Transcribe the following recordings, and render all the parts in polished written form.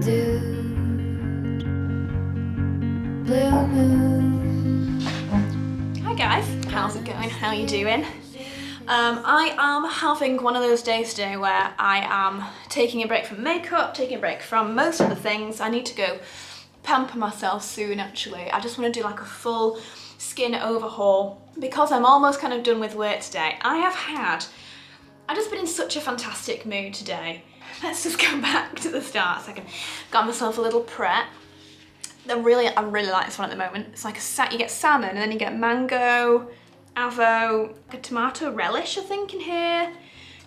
dude. Blue moon. Hi guys, how's it going? How are you doing? I am having one of those days today where I am taking a break from makeup, taking a break from most of the things. I need to go pamper myself soon actually. I just want to do like a full skin overhaul because I'm almost kind of done with work today. I've just been in such a fantastic mood today. Let's just go back to the start a second. Got myself a little prep. I really like this one at the moment. It's like you get salmon and then you get mango, avo, a tomato relish I think in here,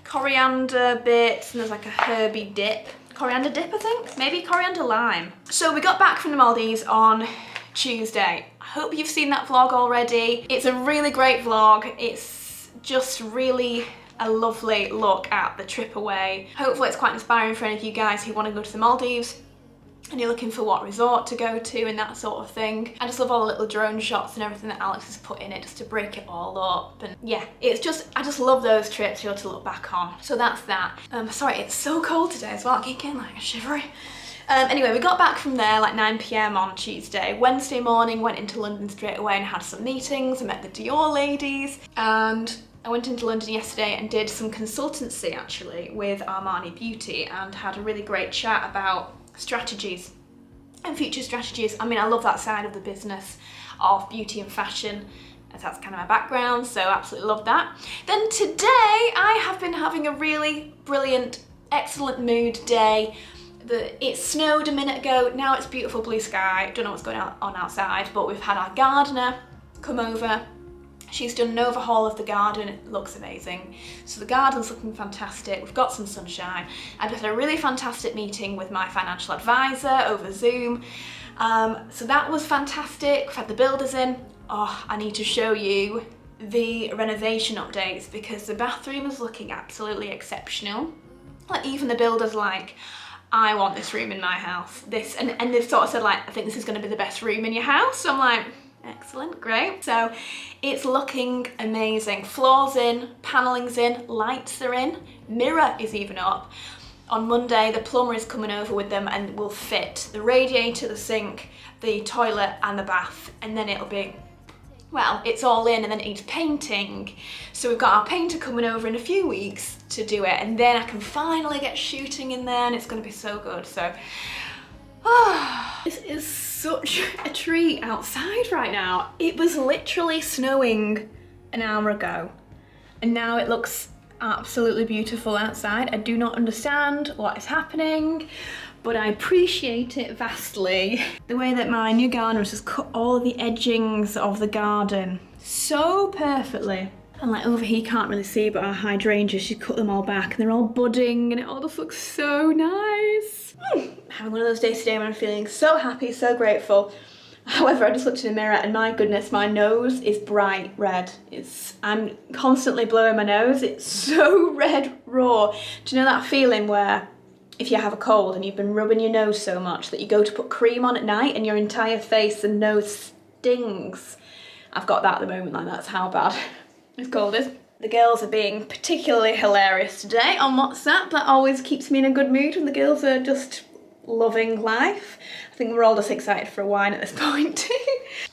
coriander bits, and there's like a herby dip. Coriander dip I think, maybe coriander lime. So we got back from the Maldives on Tuesday. I hope you've seen that vlog already. It's a really great vlog. It's just really a lovely look at the trip away. Hopefully it's quite inspiring for any of you guys who want to go to the Maldives and you're looking for what resort to go to and that sort of thing. I just love all the little drone shots and everything that Alex has put in it just to break it all up. And yeah, I just love those trips you're to look back on. So that's that. Sorry, it's so cold today as well. I keep getting like a shivery. Anyway, we got back from there like 9 PM on Tuesday. Wednesday morning, went into London straight away and had some meetings. I met the Dior ladies and I went into London yesterday and did some consultancy actually with Armani Beauty and had a really great chat about strategies and future strategies. I mean, I love that side of the business of beauty and fashion, as that's kind of my background, so absolutely love that. Then today I have been having a really brilliant, excellent mood day. It snowed a minute ago, now it's beautiful blue sky. Don't know what's going on outside, but we've had our gardener come over. She's done an overhaul of the garden, it looks amazing. So the garden's looking fantastic, we've got some sunshine. I just had a really fantastic meeting with my financial advisor over Zoom. So that was fantastic, we've had the builders in. Oh, I need to show you the renovation updates because the bathroom is looking absolutely exceptional. Like even the builders like, I want this room in my house. And they've sort of said like, I think this is gonna be the best room in your house. So I'm like, excellent, great. So it's looking amazing. Floors in, panelling's in, lights are in, mirror is even up. On Monday, the plumber is coming over with them and will fit the radiator, the sink, the toilet and the bath. And then it'll be, well, it's all in and then it needs painting. So we've got our painter coming over in a few weeks to do it. And then I can finally get shooting in there and it's gonna be so good. So, this is such a treat outside right now. It was literally snowing an hour ago and now it looks absolutely beautiful outside. I do not understand what is happening, but I appreciate it vastly. The way that my new gardener has just cut all the edgings of the garden so perfectly. And like over here you can't really see, but our hydrangeas, she cut them all back and they're all budding and it all just looks so nice. Having one of those days today when I'm feeling so happy, so grateful. However, I just looked in the mirror and my goodness, my nose is bright red. I'm constantly blowing my nose. It's so red raw. Do you know that feeling where if you have a cold and you've been rubbing your nose so much that you go to put cream on at night and your entire face and nose stings? I've got that at the moment, like that's how bad this cold is. The girls are being particularly hilarious today on WhatsApp. That always keeps me in a good mood when the girls are just loving life. I think we're all just excited for a wine at this point.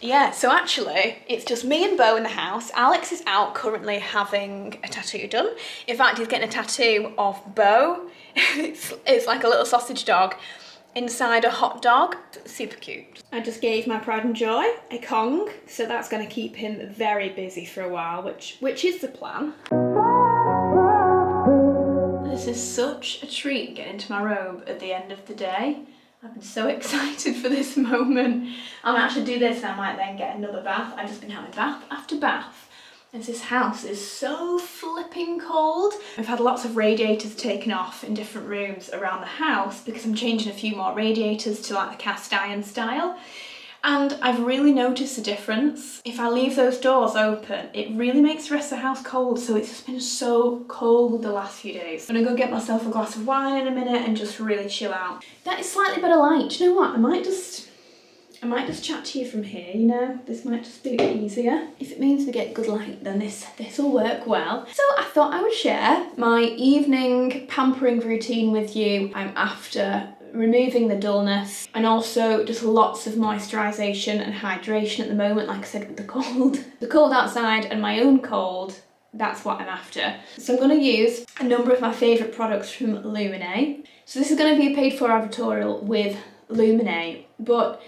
Yeah, so actually, it's just me and Beau in the house. Alex is out currently having a tattoo done. In fact, he's getting a tattoo of Beau. It's like a little sausage dog inside a hot dog. Super cute. I just gave my pride and joy a Kong, so that's going to keep him very busy for a while, which is the plan. This is such a treat getting into my robe at the end of the day. I've been so excited for this moment. I might actually do this and I might then get another bath. I've just been having bath after bath. As this house is so flipping cold. I've had lots of radiators taken off in different rooms around the house because I'm changing a few more radiators to like the cast iron style. And I've really noticed a difference. If I leave those doors open, it really makes the rest of the house cold. So it's just been so cold the last few days. I'm gonna go get myself a glass of wine in a minute and just really chill out. That is slightly better light. Do you know what? I might just chat to you from here, you know? This might just be easier. If it means we get good light, then this will work well. So I thought I would share my evening pampering routine with you. I'm after removing the dullness, and also just lots of moisturisation and hydration at the moment. Like I said, with the cold outside and my own cold, that's what I'm after. So I'm going to use a number of my favourite products from Lumene. So this is going to be a paid for advertorial with Lumene, but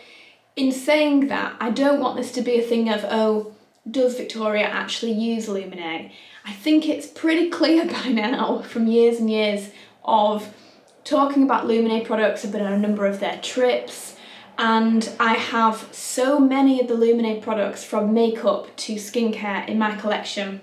in saying that, I don't want this to be a thing of, oh, does Victoria actually use Lumene? I think it's pretty clear by now from years and years of talking about Lumene products. I've been on a number of their trips, and I have so many of the Lumene products from makeup to skincare in my collection.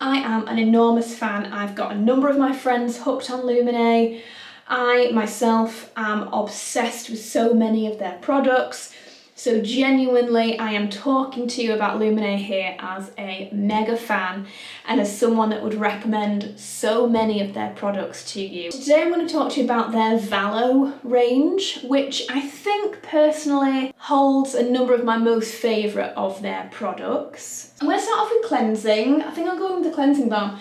I am an enormous fan. I've got a number of my friends hooked on Lumene. I myself am obsessed with so many of their products. So genuinely, I am talking to you about Lumene here as a mega fan and as someone that would recommend so many of their products to you. Today I'm going to talk to you about their Valo range, which I think personally holds a number of my most favourite of their products. I'm going to start off with cleansing. I think I'll go with the cleansing balm.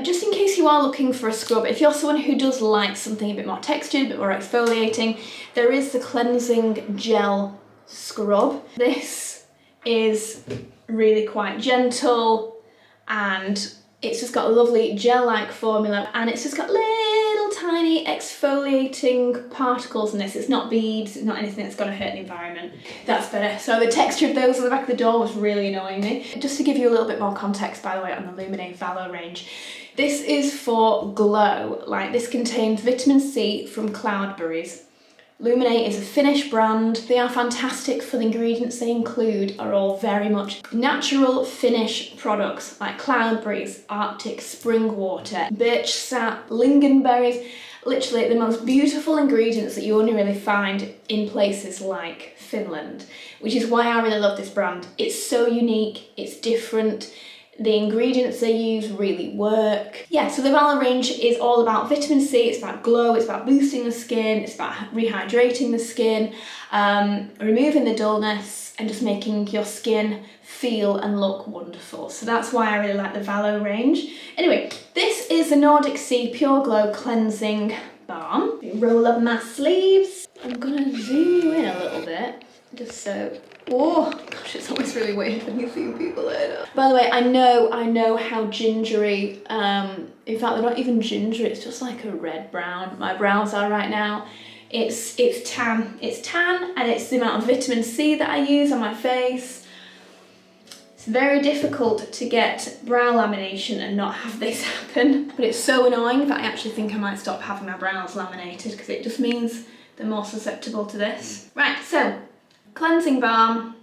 Just in case you are looking for a scrub, if you're someone who does like something a bit more textured, a bit more exfoliating, there is the cleansing gel scrub. This is really quite gentle, and it's just got a lovely gel-like formula, and it's just got little tiny exfoliating particles in this. It's not beads, it's not anything that's going to hurt the environment. That's better. So the texture of those on the back of the door was really annoying me. Just to give you a little bit more context, by the way, on the Lumene Valo range, this is for glow. Like, this contains vitamin C from cloudberries. Lumene is a Finnish brand. They are fantastic for the ingredients they include are all very much natural Finnish products like cloudberries, Arctic spring water, birch sap, lingonberries, literally the most beautiful ingredients that you only really find in places like Finland, which is why I really love this brand. It's so unique, it's different. The ingredients they use really work. Yeah, so the Valo range is all about vitamin C, it's about glow, it's about boosting the skin, it's about rehydrating the skin, removing the dullness, and just making your skin feel and look wonderful. So that's why I really like the Valo range. Anyway, this is the Nordic Sea Pure Glow Cleansing Balm. Roll up my sleeves. I'm gonna zoom you in a little bit, just so. Oh gosh, it's always really weird when you see people like that. By the way, I know how gingery, in fact they're not even gingery, it's just like a red brown. My brows are right now. It's tan, and it's the amount of vitamin C that I use on my face. It's very difficult to get brow lamination and not have this happen, but it's so annoying that I actually think I might stop having my brows laminated, because it just means they're more susceptible to this. Right, so cleansing balm.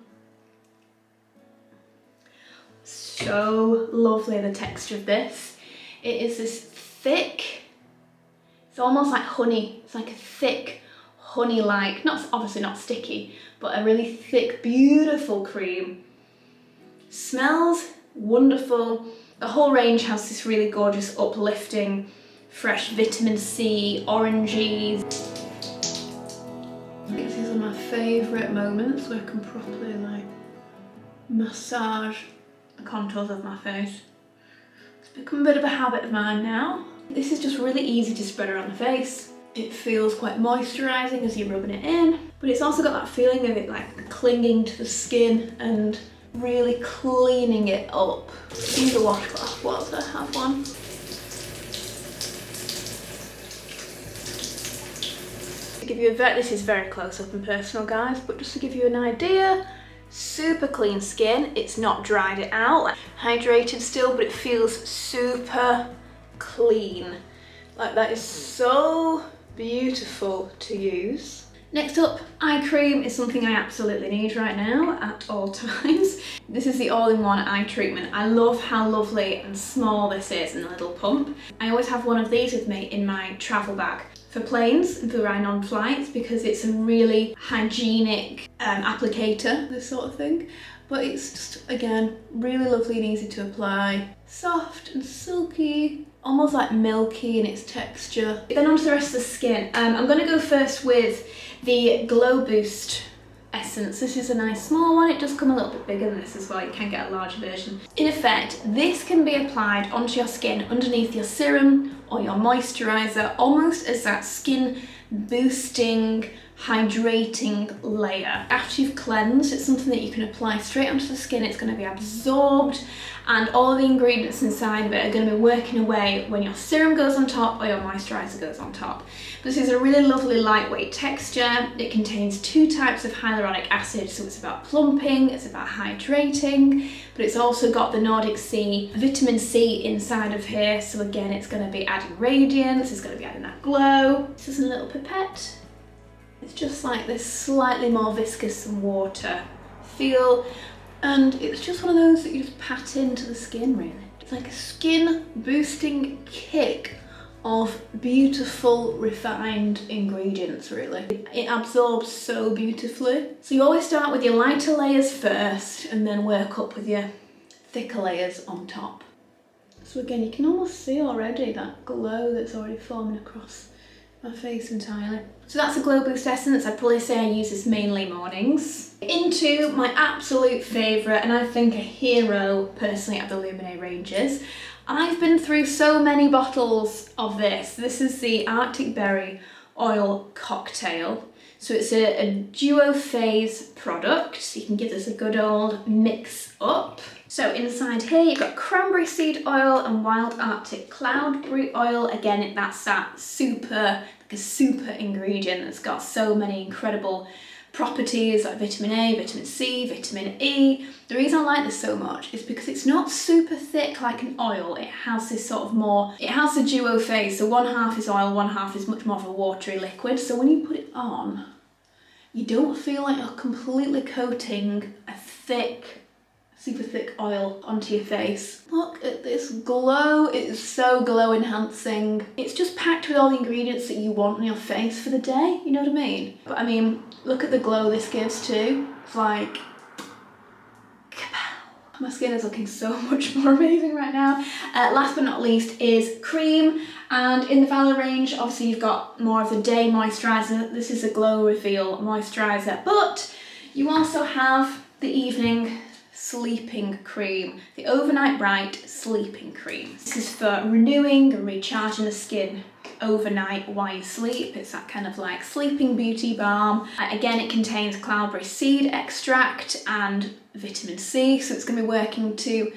So lovely, the texture of this. It is this thick, it's almost like honey. It's like a thick honey-like, not obviously not sticky, but a really thick, beautiful cream. Smells wonderful. The whole range has this really gorgeous, uplifting, fresh vitamin C, oranges. These are my favourite moments where I can properly like massage the contours of my face. It's become a bit of a habit of mine now. This is just really easy to spread around the face. It feels quite moisturising as you're rubbing it in, but it's also got that feeling of it like clinging to the skin and really cleaning it up. Use a washcloth whilst I have one. To give you this is very close up and personal, guys, but just to give you an idea, super clean skin. It's not dried it out, like, hydrated still, but it feels super clean. Like, that is so beautiful to use. Next up, eye cream is something I absolutely need right now at all times. This is the all-in-one eye treatment. I love how lovely and small this is in the little pump. I always have one of these with me in my travel bag for planes and for riding on flights, because it's a really hygienic applicator, this sort of thing. But it's just, again, really lovely and easy to apply. Soft and silky, almost like milky in its texture. Then onto the rest of the skin. I'm gonna go first with the Glow Boost essence. This is a nice small one. It does come a little bit bigger than this as well. You can get a larger version. In effect, this can be applied onto your skin underneath your serum or your moisturizer, almost as that skin boosting, hydrating layer. After you've cleansed, it's something that you can apply straight onto the skin. It's going to be absorbed, and all the ingredients inside of it are going to be working away when your serum goes on top or your moisturizer goes on top. This is a really lovely lightweight texture. It contains 2 types of hyaluronic acid, so it's about plumping, it's about hydrating, but it's also got the Nordic Sea, vitamin C inside of here, so again it's going to be adding radiance, it's going to be adding that glow. This is a little pipette. It's just like this slightly more viscous than water feel, and it's just one of those that you just pat into the skin really. It's like a skin boosting kick of beautiful refined ingredients really. It absorbs so beautifully. So you always start with your lighter layers first and then work up with your thicker layers on top. So again, you can almost see already that glow that's already forming across my face entirely. So that's a Glow Boost essence. I'd probably say I use this mainly mornings. Into my absolute favourite, and I think a hero personally of the Lumene ranges. I've been through so many bottles of this. This is the Arctic Berry Oil Cocktail. So it's a duo phase product. You can give this a good old mix up. So inside here you've got cranberry seed oil and wild Arctic cloudberry oil. Again, that's that super ingredient that's got so many incredible properties like vitamin A, vitamin C, vitamin E. The reason I like this so much is because it's not super thick like an oil. It has this sort of more, it has a duo phase, so one half is oil, one half is much more of a watery liquid. So when you put it on, you don't feel like you're completely coating a thick, super thick oil onto your face. Look at this glow. It is so glow enhancing. It's just packed with all the ingredients that you want on your face for the day, you know what I mean? But I mean, look at the glow this gives too. It's like, kapow. My skin is looking so much more amazing right now. Last but not least is cream. And in the Valo range, obviously you've got more of the day moisturizer. This is a Glow Reveal moisturizer, but you also have the evening sleeping cream, the Overnight Bright sleeping cream. This is for renewing and recharging the skin overnight while you sleep. It's that kind of like sleeping beauty balm. Again, it contains cloudberry seed extract and vitamin C, so it's going to be working to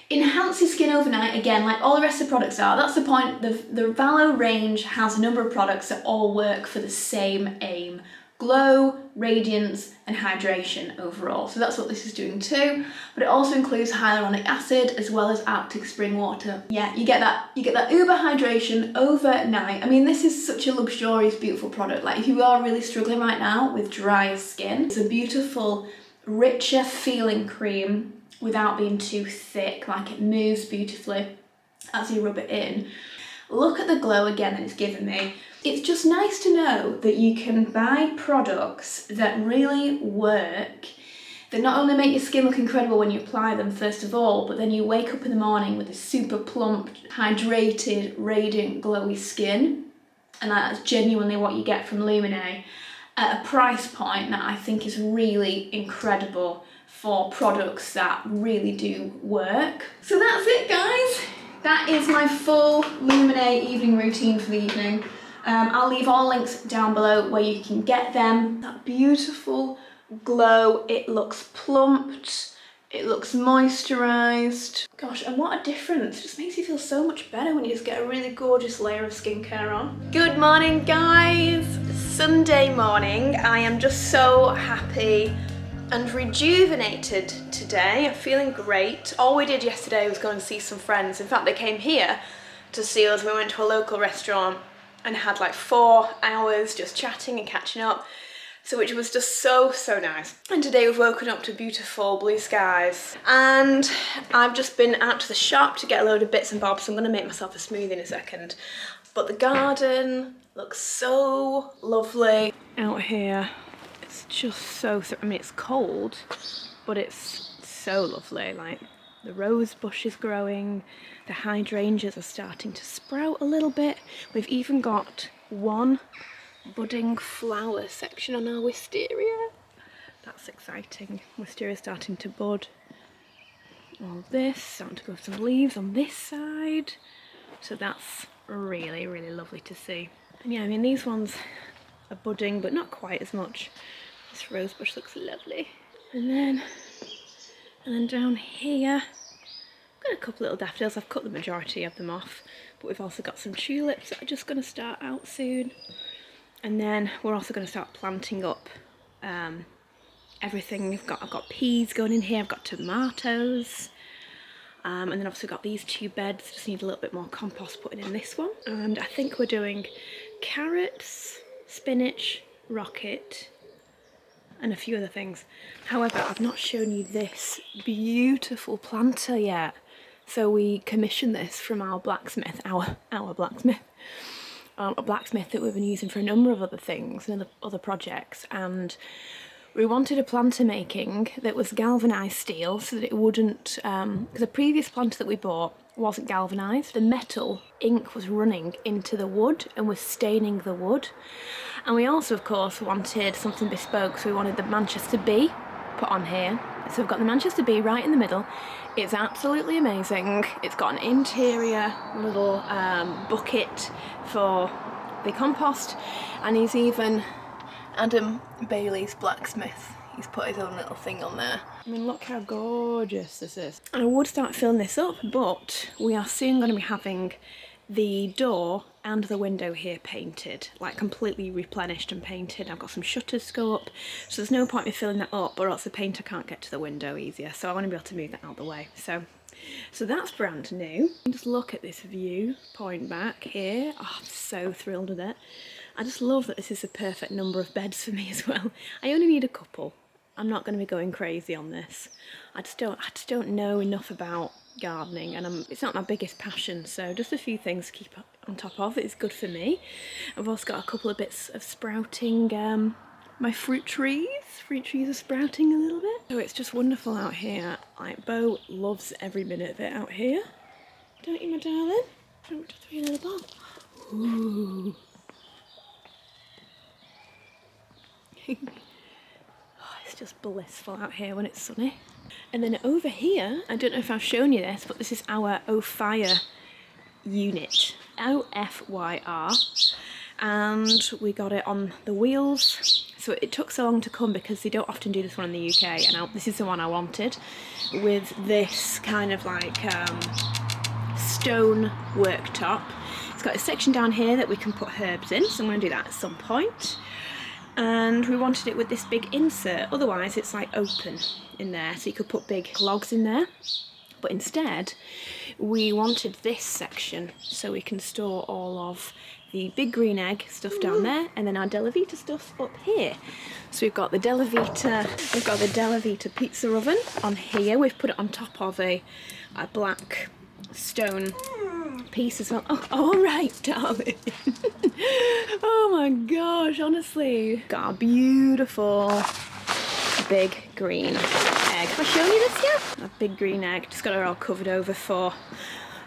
enhance your skin overnight, again, like all the rest of the products are. That's the point. The Valo range has a number of products that all work for the same aim: glow, radiance, and hydration overall. So that's what this is doing too. But it also includes hyaluronic acid as well as Arctic spring water. Yeah, you get that uber hydration overnight. I mean, this is such a luxurious, beautiful product. Like if you are really struggling right now with dry skin, it's a beautiful, richer feeling cream without being too thick. Like it moves beautifully as you rub it in. Look at the glow again that it's given me. It's just nice to know that you can buy products that really work, that not only make your skin look incredible when you apply them first of all, but then you wake up in the morning with a super plump, hydrated, radiant, glowy skin. And that's genuinely what you get from Lumene at a price point that I think is really incredible for products that really do work. So that's it, guys. That is my full Lumene evening routine for the evening. I'll leave all links down below where you can get them. That beautiful glow, it looks plumped, it looks moisturised. Gosh, and what a difference. It just makes you feel so much better when you just get a really gorgeous layer of skincare on. Good morning, guys. Sunday morning. I am just so happy and rejuvenated today. I'm feeling great. All we did yesterday was go and see some friends. In fact, they came here to see us. We went to a local restaurant and had like 4 hours just chatting and catching up, so which was just so nice. And today we've woken up to beautiful blue skies, and I've just been out to the shop to get a load of bits and bobs. So I'm going to make myself a smoothie in a second, but the garden looks so lovely out here. It's just so I mean, it's cold, but it's so lovely. Like the rose bush is growing, the hydrangeas are starting to sprout a little bit. We've even got one budding flower section on our wisteria. That's exciting. Wisteria starting to bud. All this, starting to grow some leaves on this side. So that's really, really lovely to see. And yeah, I mean, these ones are budding, but not quite as much. This rose bush looks lovely. And then down here, I've got a couple little daffodils. I've cut the majority of them off, but we've also got some tulips that are just going to start out soon. And then we're also going to start planting up everything. I've got peas going in here, I've got tomatoes, and then obviously got these 2 beds, just need a little bit more compost putting in this one. And I think we're doing carrots, spinach, rocket, and a few other things. However, I've not shown you this beautiful planter yet. So we commissioned this from our blacksmith, our blacksmith. A blacksmith that we've been using for a number of other things and other projects, and we wanted a planter making that was galvanised steel so that it wouldn't, because the previous planter that we bought wasn't galvanised. The metal ink was running into the wood and was staining the wood. And we also, of course, wanted something bespoke, so we wanted the Manchester bee put on here. So we've got the Manchester bee right in the middle. It's absolutely amazing. It's got an interior little bucket for the compost, and he's even Adam Bailey's blacksmith. He's put his own little thing on there. I mean, look how gorgeous this is. And I would start filling this up, but we are soon going to be having the door and the window here painted, like completely replenished and painted. I've got some shutters to go up, so there's no point in me filling that up, or else the painter can't get to the window easier. So I want to be able to move that out of the way. So that's brand new. Just look at this view, point back here. Oh, I'm so thrilled with it. I just love that this is the perfect number of beds for me as well. I only need a couple. I'm not going to be going crazy on this. I just don't know enough about gardening, and it's not my biggest passion, so just a few things to keep on top of. It's good for me. I've also got a couple of bits of sprouting, my fruit trees. Fruit trees are sprouting a little bit. So it's just wonderful out here. Like, Bo loves every minute of it out here. Don't you, my darling? Do you want me to throw you a little ball? Ooh. Oh, it's just blissful out here when it's sunny. And then over here, I don't know if I've shown you this, but this is our OFYR unit, OFYR, and we got it on the wheels. So it took so long to come because they don't often do this one in the UK, and this is the one I wanted, with this kind of like stone worktop. It's got a section down here that we can put herbs in, so I'm going to do that at some point. And we wanted it with this big insert, otherwise it's like open in there, so you could put big logs in there. But instead, we wanted this section so we can store all of the big green egg stuff down there, and then our Della Vita stuff up here. So we've got the Della Vita pizza oven on here. We've put it on top of a black stone piece as well. Oh, all right, darling. Oh my gosh, honestly. Got our beautiful big green egg. Have I shown you this yet? A big green egg. Just got her all covered over for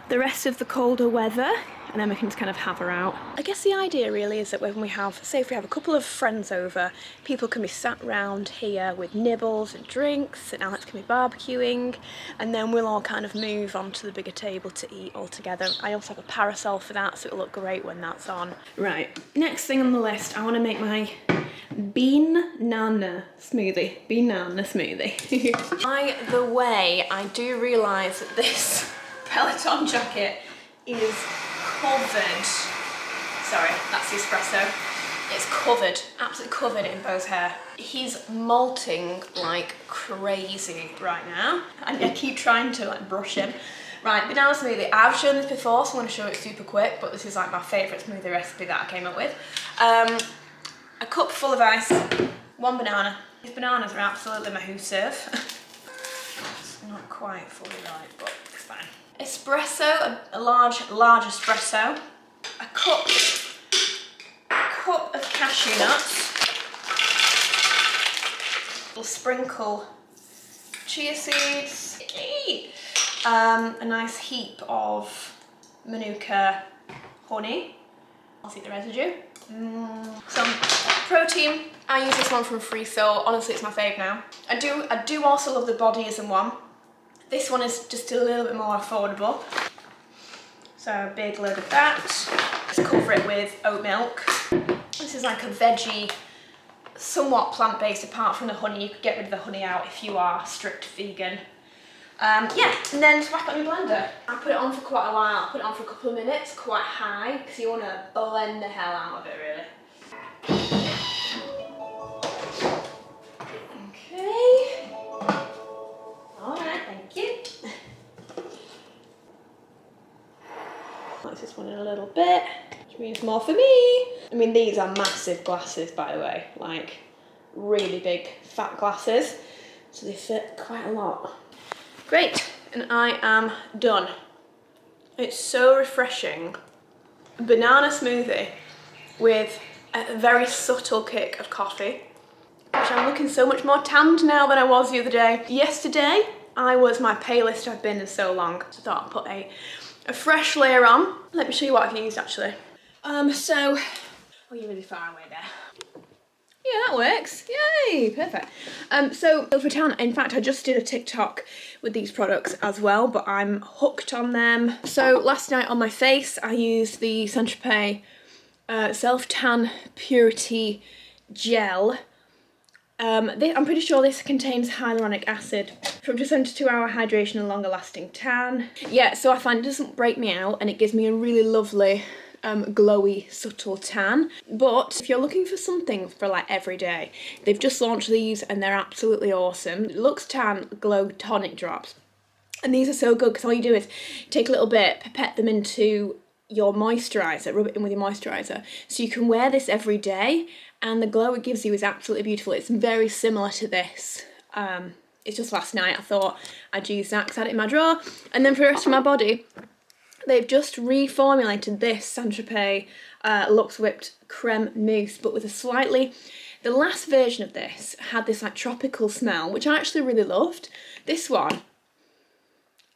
the rest of the colder weather, and then we can just kind of have her out. I guess the idea really is that when we have, say if we have a couple of friends over, people can be sat round here with nibbles and drinks, and Alex can be barbecuing, and then we'll all kind of move onto the bigger table to eat all together. I also have a parasol for that, so it'll look great when that's on. Right, next thing on the list, I want to make my bean nana smoothie. Bean nana smoothie. By the way, I do realise that this Peloton jacket is covered. Sorry, that's the espresso. It's covered, absolutely covered in Bo's hair. He's molting like crazy right now, and I keep trying to like brush him. Right, banana smoothie. I've shown this before, so I'm going to show it super quick, but this is like my favourite smoothie recipe that I came up with. A cup full of ice, 1 banana. These bananas are absolutely my who serve. It's not quite fully right, but it's fine. Espresso, a large espresso. A cup of cashew nuts. We'll sprinkle chia seeds. A nice heap of Manuka honey. I'll see the residue. Some protein. I use this one from Free Soul. Honestly, it's my fave now. I do also love the Bodyism one. This one is just a little bit more affordable. So a big load of that. Just cover it with oat milk. This is like a veggie, somewhat plant-based apart from the honey. You could get rid of the honey out if you are strict vegan. Yeah, and then just whack it on your blender. I put it on for quite a while. I put it on for a couple of minutes, quite high, because you want to blend the hell out of it, really. Okay. Alright, thank you. Let's just one in a little bit, which means more for me. I mean, these are massive glasses, by the way, like really big fat glasses, so they fit quite a lot. Great, and I am done. It's so refreshing. Banana smoothie with a very subtle kick of coffee. Gosh, I'm looking so much more tanned now than I was the other day. Yesterday, I was my palest I've been in so long. So I thought I'd put a fresh layer on. Let me show you what I've used actually. Oh, you're really far away there. Yeah, that works. Yay, perfect. So for tan, in fact, I just did a TikTok with these products as well, but I'm hooked on them. So last night on my face, I used the Saint-Tropez Self Tan Purity Gel. I'm pretty sure this contains hyaluronic acid from just under 2-hour hydration and longer lasting tan. Yeah, so I find it doesn't break me out and it gives me a really lovely glowy, subtle tan. But if you're looking for something for like every day, they've just launched these and they're absolutely awesome. Lux Tan Glow Tonic Drops. And these are so good because all you do is take a little bit, pipette them into your moisturiser, rub it in with your moisturiser. So you can wear this every day and the glow it gives you is absolutely beautiful. It's very similar to this. It's just last night I thought I'd use that because I had it in my drawer. And then for the rest of my body, they've just reformulated this Saint-Tropez Luxe Whipped Creme Mousse, but with a slightly... The last version of this had this like tropical smell, which I actually really loved. This one,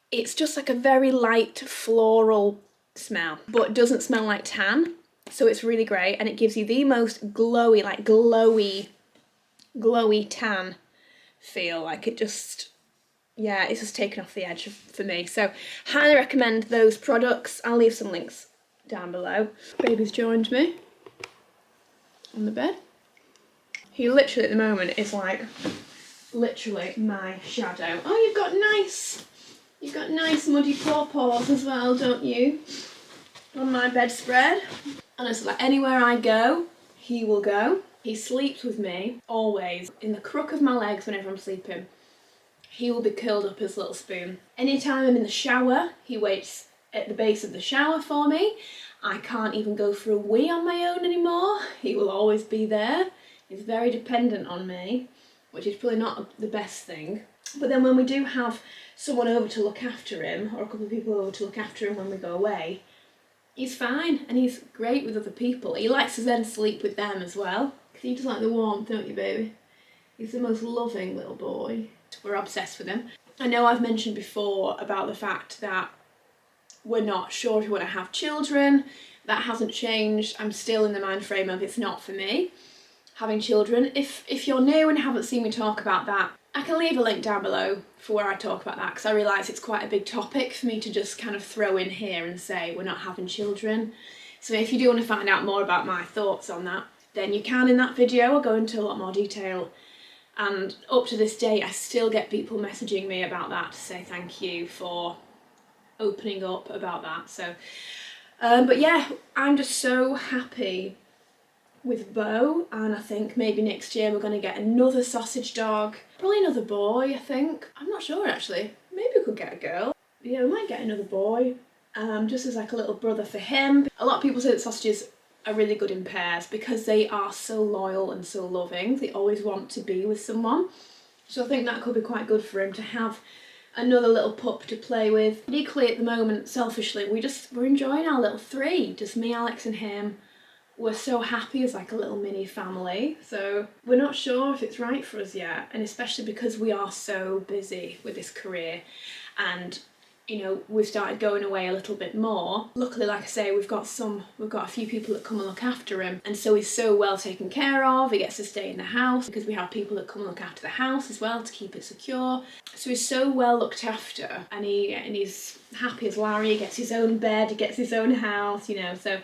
it's just like a very light floral smell, but doesn't smell like tan. So it's really great and it gives you the most glowy, like glowy tan feel. Like it just... yeah, it's just taken off the edge for me. So highly recommend those products. I'll leave some links down below. Baby's joined me on the bed. He literally at the moment is like literally my shadow. Oh, you've got nice muddy paws as well, don't you? On my bedspread. And it's like anywhere I go, he will go. He sleeps with me always in the crook of my legs whenever I'm sleeping. He will be curled up as a little spoon. Anytime I'm in the shower, he waits at the base of the shower for me. I can't even go for a wee on my own anymore. He will always be there. He's very dependent on me, which is probably not the best thing. But then when we do have someone over to look after him, or a couple of people over to look after him when we go away, he's fine and he's great with other people. He likes to then sleep with them as well. Because you just like the warmth, don't you, baby? He's the most loving little boy. We're obsessed with him. I know I've mentioned before about the fact that we're not sure if we want to have children. That hasn't changed. I'm still in the mind frame of it's not for me, having children. If you're new and haven't seen me talk about that, I can leave a link down below for where I talk about that because I realise it's quite a big topic for me to just kind of throw in here and say we're not having children. So if you do want to find out more about my thoughts on that, then you can in that video. I'll go into a lot more detail. And up to this day, I still get people messaging me about that to say thank you for opening up about that. So, but yeah, I'm just so happy with Bo, and I think maybe next year we're going to get another sausage dog. Probably another boy, I think. I'm not sure actually. Maybe we could get a girl. Yeah, we might get another boy, just as like a little brother for him. A lot of people say that sausages are really good in pairs because they are so loyal and so loving. They always want to be with someone. So I think that could be quite good for him to have another little pup to play with. But equally at the moment, selfishly, we're enjoying our little three. Just me, Alex and him. We're so happy as like a little mini family. So we're not sure if it's right for us yet. And especially because we are so busy with this career and you know, we've started going away a little bit more. Luckily, like I say, we've got a few people that come and look after him, and so he's so well taken care of. He gets to stay in the house because we have people that come and look after the house as well to keep it secure. So he's so well looked after, and he's happy as Larry. He gets his own bed, he gets his own house, you know. So,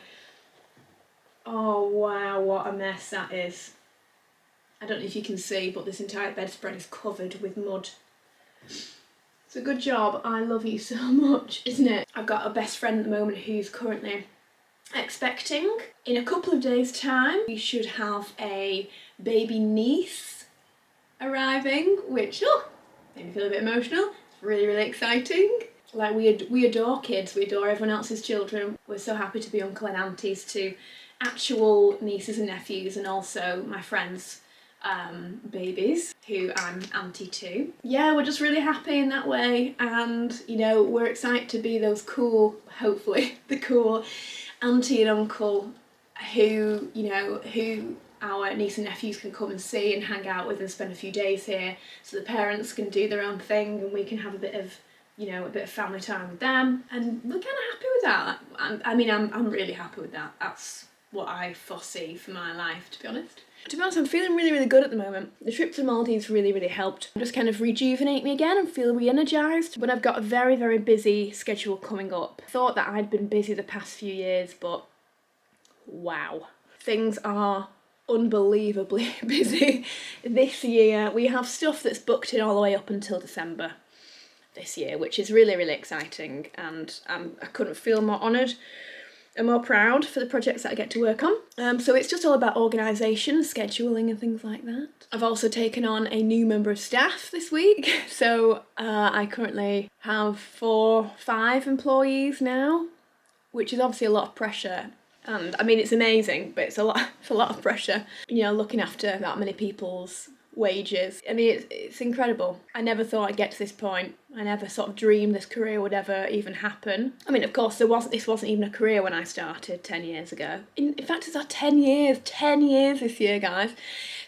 oh wow, what a mess that is. I don't know if you can see, but this entire bedspread is covered with mud. It's a good job. I love you so much, isn't it? I've got a best friend at the moment who's currently expecting. In a couple of days' time, we should have a baby niece arriving, which made me feel a bit emotional. It's really, really exciting. Like, we adore kids. We adore everyone else's children. We're so happy to be uncle and aunties to actual nieces and nephews, and also my friends' babies who I'm auntie to. Yeah, we're just really happy in that way, and you know, we're excited to be those cool, hopefully the cool auntie and uncle who, you know, who our niece and nephews can come and see and hang out with and spend a few days here, so the parents can do their own thing and we can have a bit of, you know, a bit of family time with them, and we're kind of happy with that. I'm really happy with that. That's what I foresee for my life, to be honest. To be honest, I'm feeling really, really good at the moment. The trip to the Maldives really, really helped just kind of rejuvenate me again and feel re-energised. But I've got a very, very busy schedule coming up. I thought that I'd been busy the past few years, but wow. Things are unbelievably busy this year. We have stuff that's booked in all the way up until December this year, which is really, really exciting, and I couldn't feel more honoured and more proud for the projects that I get to work on. So it's just all about organisation, scheduling and things like that. I've also taken on a new member of staff this week, so I currently have 5 employees now, which is obviously a lot of pressure. And I mean, it's amazing, but it's a lot of pressure, you know, looking after that many people's wages. I mean, it's incredible. I never thought I'd get to this point. I never sort of dreamed this career would ever even happen. I mean, of course, this wasn't even a career when I started 10 years ago. In fact, it's our 10 years this year, guys.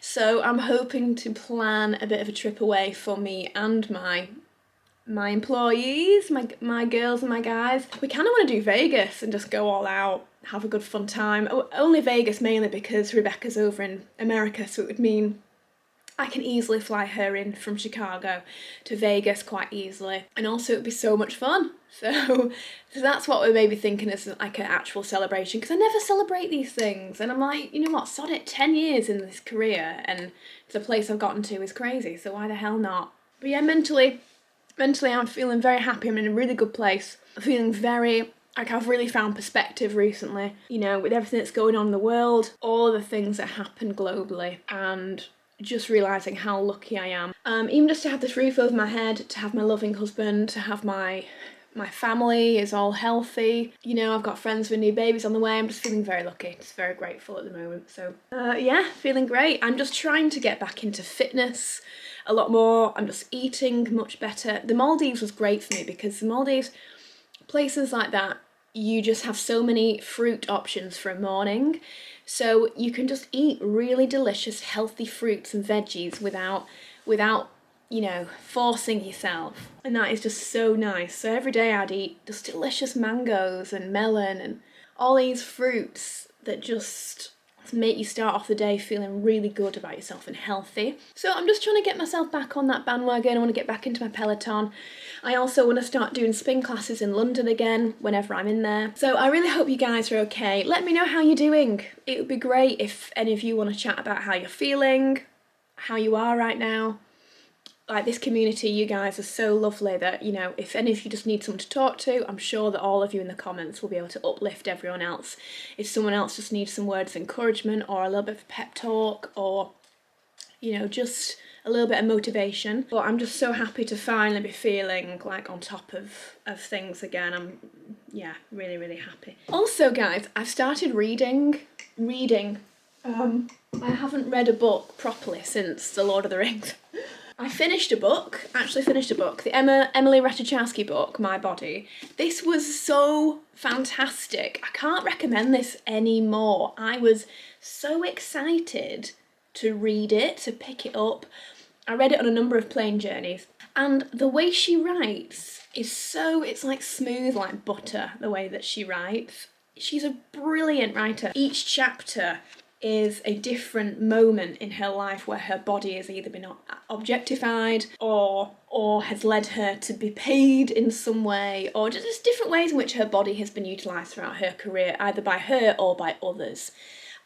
So I'm hoping to plan a bit of a trip away for me and my employees, my girls and my guys. We kind of want to do Vegas and just go all out, have a good fun time. Only Vegas mainly because Rebecca's over in America, so it would mean I can easily fly her in from Chicago to Vegas quite easily, and also it'd be so much fun. So that's what we're maybe thinking as like an actual celebration, because I never celebrate these things, and I'm like, you know what, sod it, 10 years in this career and the place I've gotten to is crazy, so why the hell not? But yeah, mentally I'm feeling very happy. I'm in a really good place. I'm feeling very, like, I've really found perspective recently, you know, with everything that's going on in the world, all the things that happen globally, and just realising how lucky I am. Even just to have this roof over my head, to have my loving husband, to have my family is all healthy. You know, I've got friends with new babies on the way. I'm just feeling very lucky, just very grateful at the moment. So yeah, feeling great. I'm just trying to get back into fitness a lot more. I'm just eating much better. The Maldives was great for me because the Maldives, places like that, you just have so many fruit options for a morning. So you can just eat really delicious, healthy fruits and veggies without, you know, forcing yourself. And that is just so nice. So every day I'd eat just delicious mangoes and melon and all these fruits that just make you start off the day feeling really good about yourself and healthy. So I'm just trying to get myself back on that bandwagon. I want to get back into my Peloton. I also want to start doing spin classes in London again whenever I'm in there. So I really hope you guys are okay. Let me know how you're doing. It would be great if any of you want to chat about how you're feeling, how you are right now. Like, this community, you guys are so lovely that, you know, if any of you just need someone to talk to, I'm sure that all of you in the comments will be able to uplift everyone else. If someone else just needs some words of encouragement or a little bit of a pep talk, or, you know, just a little bit of motivation. But I'm just so happy to finally be feeling like on top of things again. I'm, yeah, really, really happy. Also, guys, I've started reading. I haven't read a book properly since The Lord of the Rings. I actually finished a book, the Emily Ratajkowski book, My Body. This was so fantastic. I can't recommend this anymore. I was so excited to read it, to pick it up. I read it on a number of plane journeys, and the way she writes is so, it's like smooth like butter, the way that she writes. She's a brilliant writer. Each chapter is a different moment in her life where her body has either been objectified or has led her to be paid in some way, or just different ways in which her body has been utilised throughout her career, either by her or by others.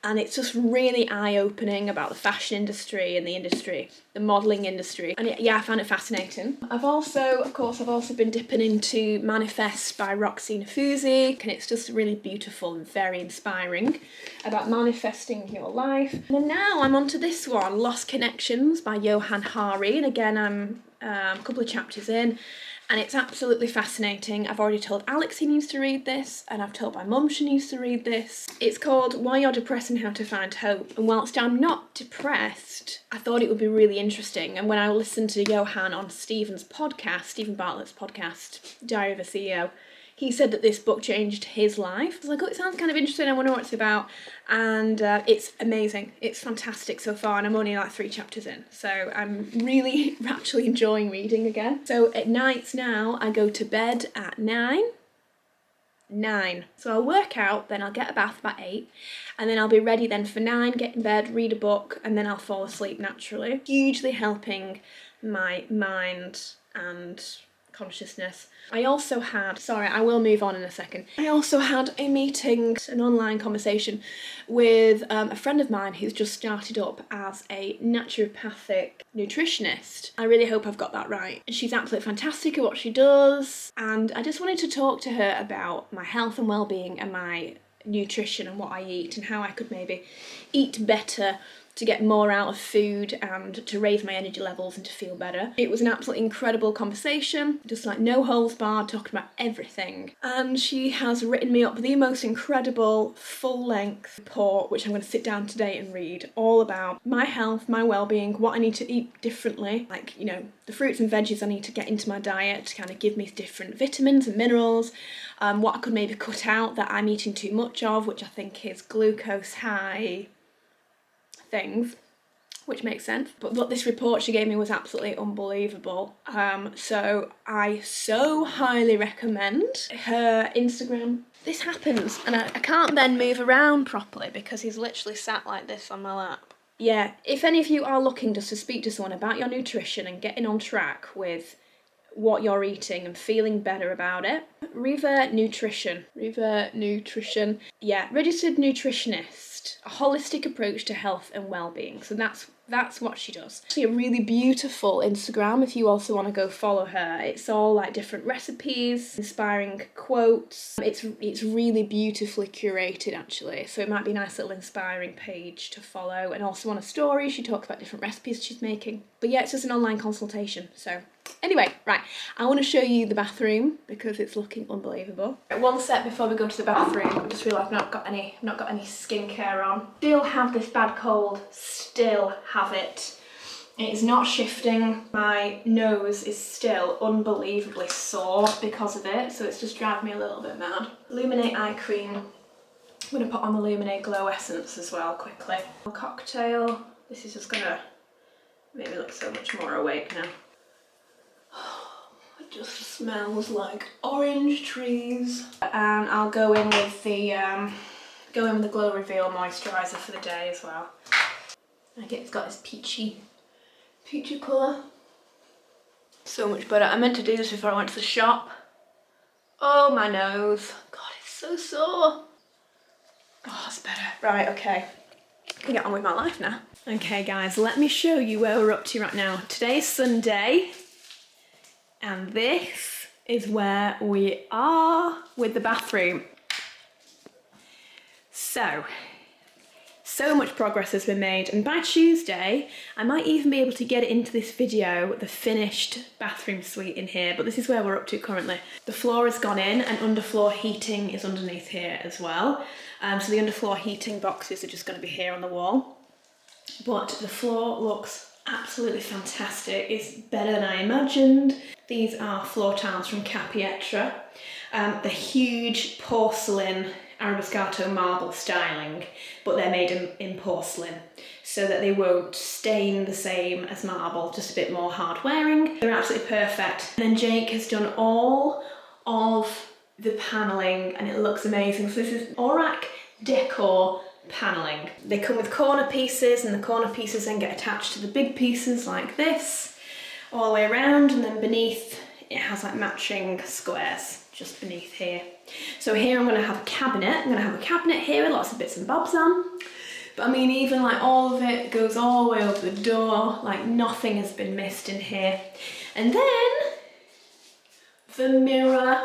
And it's just really eye-opening about the fashion industry and the modelling industry. And yeah, I found it fascinating. I've also been dipping into Manifest by Roxy Nafouzi, and it's just really beautiful and very inspiring about manifesting your life. And then now I'm onto this one, Lost Connections by Johann Hari, and again I'm a couple of chapters in. And it's absolutely fascinating. I've already told Alex he needs to read this, and I've told my mum she needs to read this. It's called Why You're Depressed and How to Find Hope. And whilst I'm not depressed, I thought it would be really interesting. And when I listened to Johan on Stephen Bartlett's podcast, Diary of a CEO, he said that this book changed his life. I was like, oh, it sounds kind of interesting, I wonder what it's about. And it's amazing. It's fantastic so far, and I'm only like 3 chapters in. So I'm really actually enjoying reading again. So at nights now, I go to bed at 9. So I'll work out, then I'll get a bath about 8, and then I'll be ready then for 9, get in bed, read a book, and then I'll fall asleep naturally. Hugely helping my mind and consciousness. I also had, I will move on in a second. I also had a meeting, an online conversation with a friend of mine who's just started up as a naturopathic nutritionist. I really hope I've got that right. She's absolutely fantastic at what she does, and I just wanted to talk to her about my health and well-being and my nutrition and what I eat and how I could maybe eat better to get more out of food and to raise my energy levels and to feel better. It was an absolutely incredible conversation, just like no holds barred, talking about everything. And she has written me up the most incredible full-length report, which I'm going to sit down today and read, all about my health, my well-being, what I need to eat differently, like, you know, the fruits and veggies I need to get into my diet to kind of give me different vitamins and minerals, what I could maybe cut out that I'm eating too much of, which I think is glucose high things, which makes sense. But what this report she gave me was absolutely unbelievable. So I so highly recommend her Instagram. This happens, and I can't then move around properly because he's literally sat like this on my lap. Yeah, if any of you are looking just to speak to someone about your nutrition and getting on track with what you're eating and feeling better about it, Riva Nutrition. Yeah, registered nutritionist, a holistic approach to health and well-being. So that's what she does. Actually, a really beautiful Instagram if you also want to go follow her. It's all like different recipes, inspiring quotes. It's really beautifully curated actually. So it might be a nice little inspiring page to follow. And also on a story, she talks about different recipes she's making. But yeah, it's just an online consultation. So anyway, right, I want to show you the bathroom because it's looking unbelievable. Right, one step before we go to the bathroom, I just realised I've not got any skincare on. Still have this bad cold, still have it. It's not shifting. My nose is still unbelievably sore because of it, so it's just driving me a little bit mad. Lumene eye cream. I'm going to put on the Lumene Glow Essence as well quickly. Cocktail. This is just going to make me look so much more awake now. It just smells like orange trees. And I'll go in with the Glow Reveal moisturiser for the day as well. It's got this peachy colour. So much better. I meant to do this before I went to the shop. Oh, my nose. God, it's so sore. Oh, that's better. Right, okay. I can get on with my life now. Okay, guys, let me show you where we're up to right now. Today's Sunday, and this is where we are with the bathroom. So much progress has been made, and by Tuesday I might even be able to get it into this video, the finished bathroom suite in here, but this is where we're up to currently. The floor has gone in and underfloor heating is underneath here as well. So the underfloor heating boxes are just going to be here on the wall. But the floor looks absolutely fantastic. It's better than I imagined. These are floor tiles from Capietra. The huge porcelain Arabescato marble styling, but they're made in porcelain. so that they won't stain the same as marble, just a bit more hard wearing. They're absolutely perfect. And then Jake has done all of the paneling and it looks amazing. So this is Aurak Decor paneling. They come with corner pieces and the corner pieces then get attached to the big pieces like this all the way around, and then beneath it has like matching squares just beneath here. So here I'm going to have a cabinet. I'm going to have a cabinet here with lots of bits and bobs on. But I mean, even like all of it goes all the way over the door, like nothing has been missed in here. And then the mirror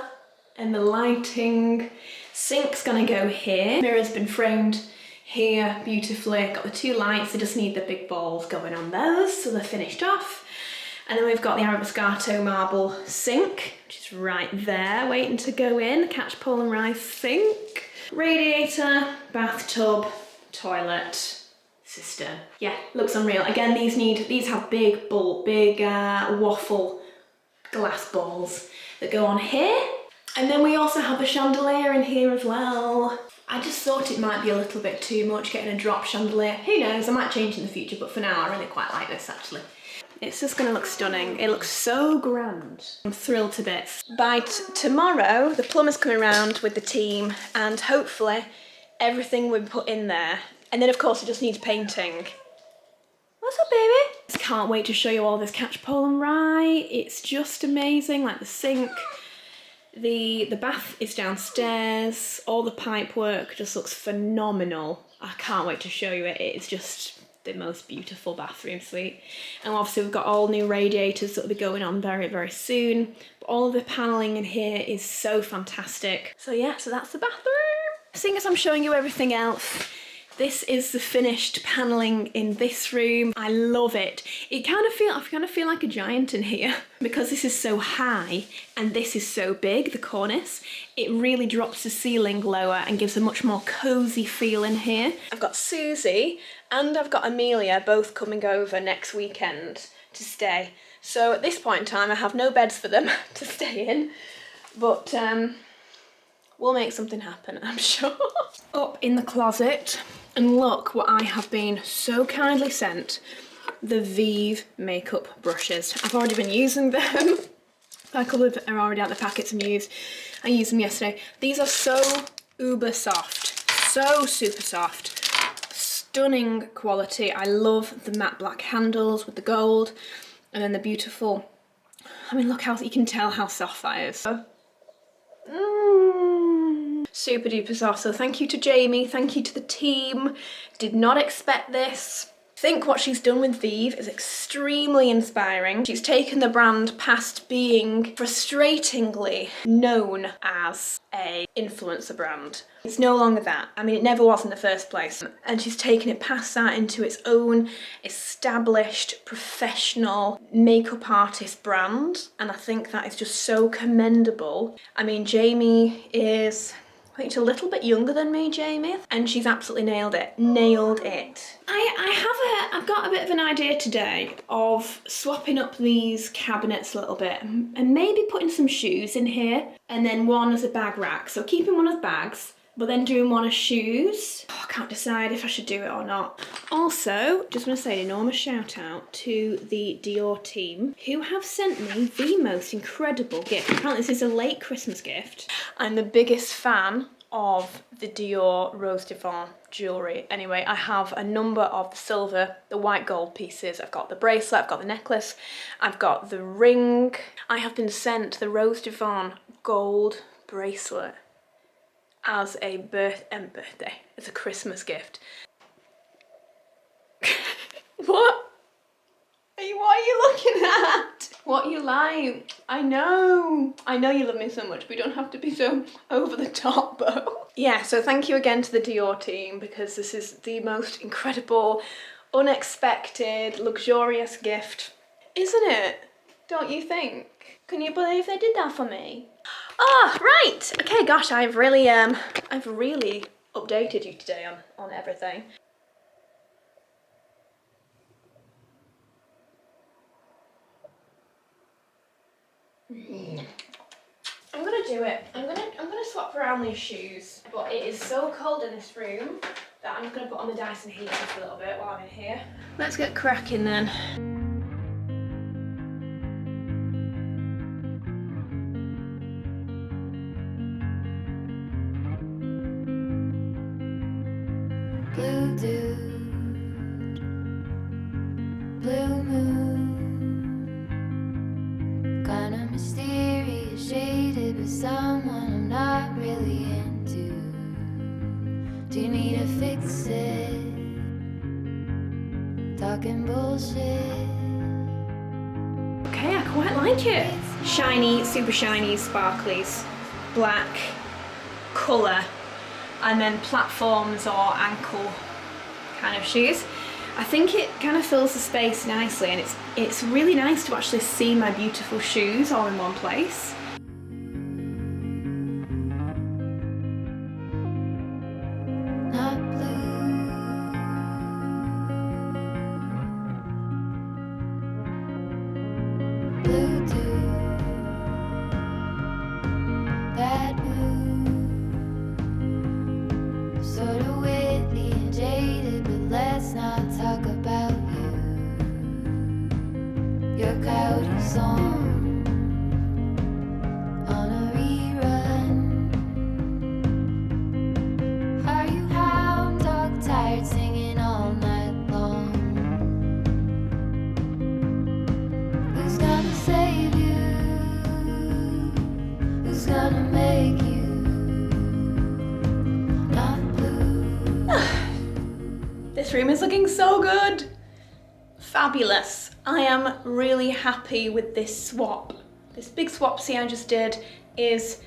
and the lighting. Sink's gonna go here. Mirror's been framed here beautifully. Got the two lights, they just need the big balls going on those, so they're finished off. And then we've got the Arabescato marble sink, which is right there, waiting to go in. Catch pole and rise sink. Radiator, bathtub, toilet, cistern. Yeah, looks unreal. Again, these have big waffle glass balls that go on here. And then we also have a chandelier in here as well. I just thought it might be a little bit too much getting a drop chandelier. Who knows, I might change in the future, but for now I really quite like this actually. It's just gonna look stunning. It looks so grand. I'm thrilled to bits. By tomorrow, the plumber's coming around with the team and hopefully everything will be put in there. And then of course it just needs painting. What's up, baby? Just can't wait to show you all this catch pole and rye. It's just amazing, like the sink. The bath is downstairs. All the pipe work just looks phenomenal. I can't wait to show you it. It's just the most beautiful bathroom suite. And obviously we've got all new radiators that'll be going on very, very soon. But all of the paneling in here is so fantastic. So yeah, so that's the bathroom. Seeing as I'm showing you everything else, this is the finished paneling in this room. I love it. I kind of feel like a giant in here because this is so high and this is so big, the cornice. It really drops the ceiling lower and gives a much more cozy feel in here. I've got Susie and I've got Amelia both coming over next weekend to stay. So at this point in time, I have no beds for them to stay in, but we'll make something happen, I'm sure. Up in the closet, and look what I have been so kindly sent, the Vive makeup brushes. I've already been using them. A couple of them are already out the packets and used. I used them yesterday. These are so uber soft, so super soft. Stunning quality. I love the matte black handles with the gold, and then the beautiful, I mean, look how, you can tell how soft that is. Super duper soft. So thank you to Jamie, thank you to the team. Did not expect this. I think what she's done with Vive is extremely inspiring. She's taken the brand past being frustratingly known as a influencer brand. It's no longer that. I mean, it never was in the first place. And she's taken it past that into its own established, professional makeup artist brand. And I think that is just so commendable. I mean, Jamie is, I think she's a little bit younger than me, Jamie, and she's absolutely nailed it. Nailed it. I've got a bit of an idea today of swapping up these cabinets a little bit and maybe putting some shoes in here and then one as a bag rack. So keeping one as bags, but then doing one as shoes. Oh, I can't decide if I should do it or not. Also, just want to say an enormous shout out to the Dior team who have sent me the most incredible gift. Apparently this is a late Christmas gift. I'm the biggest fan of the Dior Rose Devon jewellery. Anyway, I have a number of the silver, the white gold pieces. I've got the bracelet, I've got the necklace, I've got the ring. I have been sent the Rose Devon gold bracelet as a birthday, as a Christmas gift. What are you looking at? What you like? I know you love me so much, but you don't have to be so over the top, Bo. Yeah, so thank you again to the Dior team because this is the most incredible, unexpected, luxurious gift, isn't it? Don't you think? Can you believe they did that for me? Oh, right. Okay, gosh, I've really updated you today on everything. I'm gonna do it. I'm gonna swap around these shoes, but it is so cold in this room that I'm just going to put on the Dyson heater for a little bit while I'm in here. Let's get cracking then. Blue dude, blue moon, kinda mysterious, shaded with someone I'm not really into. Do you need to fix it? Talking bullshit. Okay, I quite like it. Shiny, super shiny, sparklies, black colour, and then platforms or ankle kind of shoes. I think it kind of fills the space nicely, and it's really nice to actually see my beautiful shoes all in one place. Not blue, blue dude, bad mood, sorta witty and jaded, but let's not talk about you. Your coyote song on a rerun. Are you hound dog tired singing all night long? Who's gonna save you? Who's gonna make you not blue? This room is looking so good. Fabulous. I am really happy with this swap. This big swapsy I just did is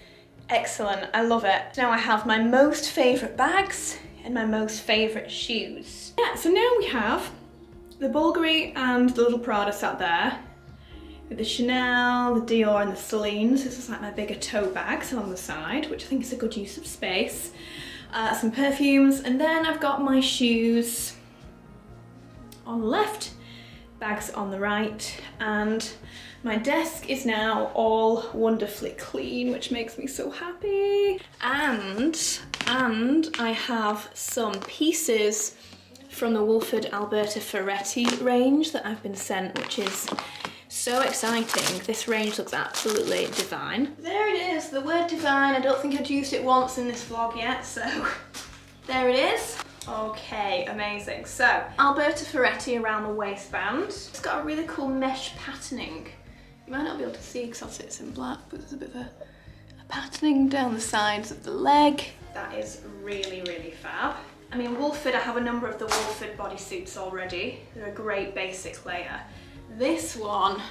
excellent. I love it. Now I have my most favourite bags and my most favourite shoes. Yeah, so now we have the Bulgari and the little Prada sat there with the Chanel, the Dior and the Celine. So this is like my bigger tote bags along the side, which I think is a good use of space. Some perfumes, and then I've got my shoes on the left, bags on the right, and my desk is now all wonderfully clean, which makes me so happy. And I have some pieces from the Wolford Alberta Ferretti range that I've been sent, which is so exciting. This range looks absolutely divine. There it is, the word divine. I don't think I'd used it once in this vlog yet, so there it is. Okay, amazing. So, Alberta Ferretti around the waistband. It's got a really cool mesh patterning. You might not be able to see because obviously it's in black, but there's a bit of a patterning down the sides of the leg. That is really, really fab. I mean, Wolford, I have a number of the Wolford bodysuits already. They're a great basic layer. This one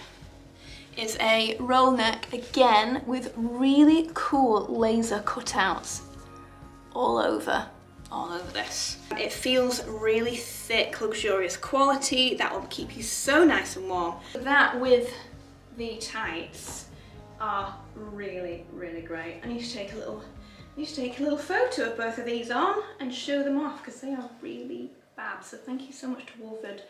is a roll neck, again, with really cool laser cutouts all over this. It feels really thick, luxurious quality. That will keep you so nice and warm. That with the tights are really, really great. I need to take a little photo of both of these on and show them off because they are really fab. So thank you so much to Wolford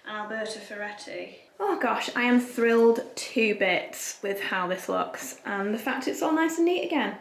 and Alberta Ferretti. Oh gosh, I am thrilled to bits with how this looks and the fact it's all nice and neat again.